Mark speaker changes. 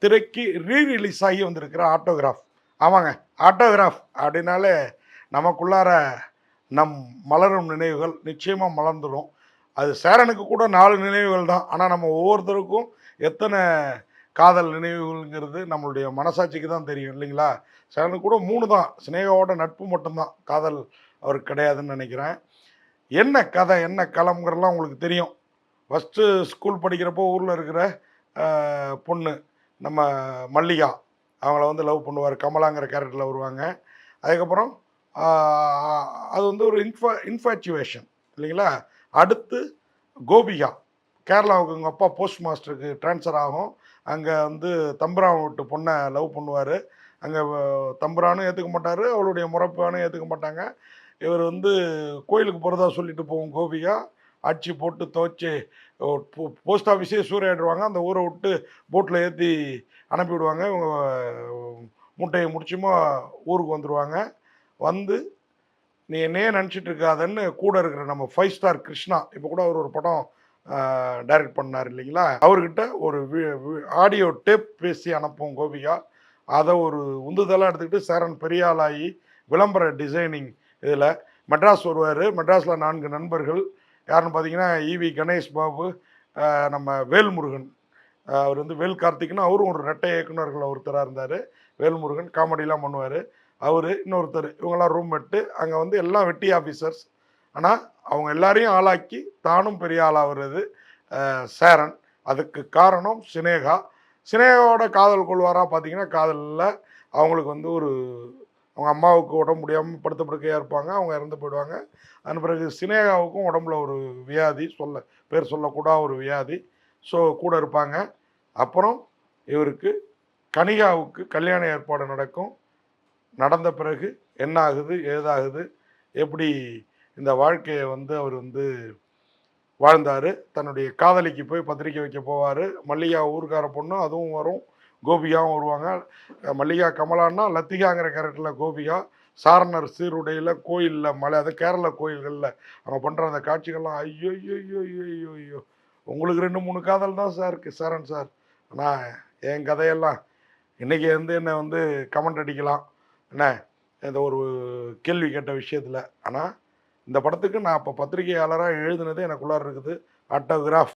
Speaker 1: திரைக்கு ரிலீஸ் ஆகி வந்திருக்கிற ஆட்டோகிராஃப். ஆமாங்க. ஆட்டோகிராஃப் அப்படின்னாலே நமக்குள்ளார நம் மலரும் நினைவுகள் நிச்சயமா மலர்ந்துடும். அது சேரனுக்கு கூட 4 நினைவுகள் தான். ஆனா நம்ம ஒவ்வொருத்தருக்கும் எத்தன காதல் நினைவுகள்ங்கிறது நம்மளுடைய மனசாட்சிக்கு தான் தெரியும் இல்லைங்களா? சேரனுக்கு கூட 3 தான். சினேகாவோட நட்பு மட்டும் தான். காதல் அவருக்கு கிடையாதுன்னு நெனைக்கிறேன். என்ன கதை, என்ன களம்ங்கிறதெல்லாம் உங்களுக்கு தெரியும். ஃபர்ஸ்ட்டு ஸ்கூல் படிக்கிறப்போ ஊர்ல இருக்கிற பொண்ணு நம்ம மல்லிகா. அவங்கள வந்து லவ் பண்ணுவாரு. கமலாங்கிற கேரக்டர்ல வருவாங்க. அதுக்கப்புறம் ஆ அது வந்து ஒரு இன்ஃபாச்சுவேஷன் இல்லைங்களா? அடுத்து கோபிகா. கேரளாவுக்கு அவங்க அப்பா போஸ்ட் மாஸ்டருக்கு ட்ரான்ஸ்ஃபர் ஆகும். அங்க வந்து தம்புரான் வீட்டு பொண்ண லவ் பண்ணுவாரு. அங்க தம்புரானும் ஏத்துக்க மாட்டாரு. அவளுடைய முறப்பானும் ஏத்துக்க மாட்டாங்க. இவர் வந்து கோயிலுக்கு போறதா சொல்லிட்டு போகும் கோபிகா. அடிச்சு போட்டு துவைச்சு போஸ்ட் ஆஃபீஸே சூறையாடுவாங்க. அந்த ஊரை விட்டு போட்டில் ஏற்றி அனுப்பி விடுவாங்க. இவங்க மூட்டையை முடிச்சுமா ஊருக்கு வந்துடுவாங்க. வந்து நீ என்னையே நினச்சிட்டு இருக்காதன்னு கூட இருக்கிற நம்ம 5 ஸ்டார் கிருஷ்ணா, இப்போ கூட அவர் ஒரு படம் டைரக்ட் பண்ணார் இல்லைங்களா? அவர்கிட்ட ஒரு ஆடியோ டேப் பேசி அனுப்பும் கோபிகா. அதை ஒரு உந்துதலாக எடுத்துக்கிட்டு சேரன் பெரிய ஆளாகி விளம்பர டிசைனிங் இதில் மெட்ராஸ் வருவார். மெட்ராஸில் 4 நண்பர்கள் யாருன்னு பார்த்தீங்கன்னா ஈவி கணேஷ் பாபு, நம்ம வேல்முருகன், அவர் வந்து வேல் கார்த்திக்னு அவரும் ஒரு ரெட்டை இயக்குநர்கள் ஒருத்தராக இருந்தார். வேல்முருகன் காமெடிலாம் பண்ணுவார். அவர் இன்னொருத்தர், இவங்கெல்லாம் ரூம்மேட்டு. அங்கே வந்து எல்லாம் வெட்டி ஆஃபீஸர்ஸ். ஆனால் அவங்க எல்லாரையும் ஆளாக்கி தானும் பெரிய ஆளாகிறது சேரன். அதுக்கு காரணம் சினேகா. சினேகாவோட காதல் கொள்வாரா பார்த்தீங்கன்னா காதலில் அவங்களுக்கு வந்து ஒரு அவங்க அம்மாவுக்கு உடம்பு முடியாமல் படுத்த படுக்கையாக இருப்பாங்க. அவங்க இறந்து போயிடுவாங்க. அதன் பிறகு சினேகாவுக்கும் உடம்புல ஒரு வியாதி, பேர் சொல்லக்கூடாத ஒரு வியாதி. ஸோ கூட இருப்பாங்க. அப்புறம் இவருக்கு கனிகாவுக்கு கல்யாண ஏற்பாடு நடக்கும். நடந்த பிறகு என்ன ஆகுது, ஏதாகுது, எப்படி இந்த வாழ்க்கையை வந்து அவர் வந்து வாழ்ந்தார். தன்னுடைய காதலிக்கு போய் பத்திரிக்கை வைக்க போவார். மல்லிகா ஊர்க்கார பொண்ணு அதுவும் வரும். கோபிகாவும் வருவாங்க. மல்லிகா கமலான்னா லத்திகாங்கிற கேரக்டரில் கோபிகா. சாரணர் சீருடையில் கோயிலில் மலை, அது கேரள கோயில்களில் அவங்க பண்ணுற அந்த காட்சிகள்லாம் ஐயோ ஐயோ ஐயோ ஐயோ. உங்களுக்கு 2 3 காதல் தான் சார் சேரன் சார். ஆனால் என் கதையெல்லாம் இன்றைக்கி வந்து என்னை வந்து கமெண்ட் அடிக்கலாம் என்ன, இந்த ஒரு கேள்வி கேட்ட விஷயத்தில். ஆனால் இந்த படத்துக்கு நான் இப்போ பத்திரிகையாளராக எழுதுனது எனக்குள்ளார இருக்குது. ஆட்டோகிராஃப்